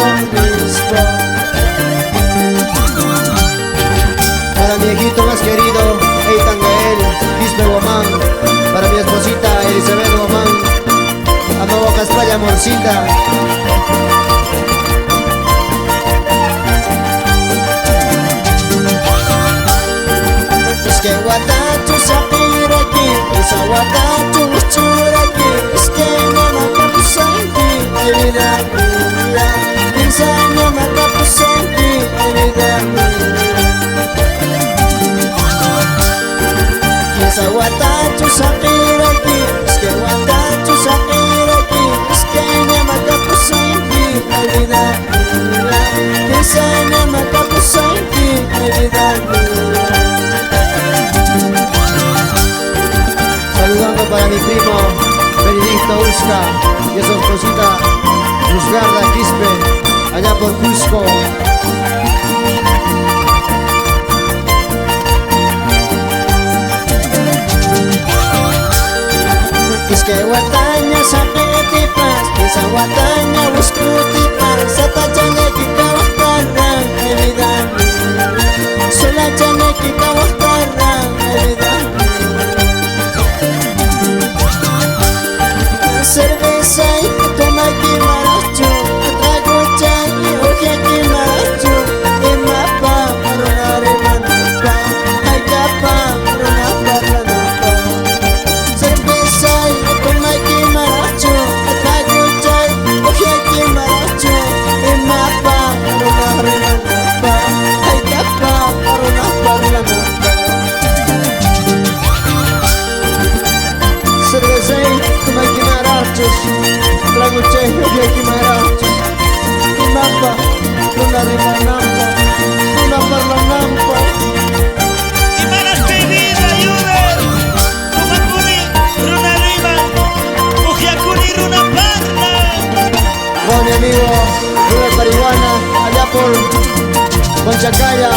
son mis voz. Para mi hijito más querido, Eitan Gael, Quispe Guamán. Para mi esposita, Elizabeth Guamán. Amabo Caspaya, amorcita. Iske watachu sapiraki, isa watachu uschuraki. Iske nama kapusanki, ay vida mía. Isa nama kapusanki, ay vida mía. Isa watachu sapiraki, iske watachu sapiraki. Iske nama kapusanki, ay vida mía. Isa nama kapusanki, ay vida mía. Saludando para mi primo Benedicto Usca y a su esposita Luzgarda Quispe, allá por Cusco. Iske wataña saketipas, esa wataña uskutipas, satachane kikawahkarran, vida mía. Solachane kikawahkarran, vida mía. Cerveza y toma aquí maracho, trago chay y oje aquí maracho. Y mapa, marunare manapa, ay capa, marunapa, ranapa. Cerveza y toma aquí maracho, trago chay, oje aquí maracho. Y mapa, marunare manapa, ay capa, marunapa, ranapa. Cerveza y toma aquí marachos, trago chay, oje aquí marachos. Y mapa, marunare manapa, una parlanampa. Imanas querida, ayuda. Tumakuni, runa rima. Ujiakuni, runa parna. Con mi amigo Rubén Parihuana, allá por Conchacaya.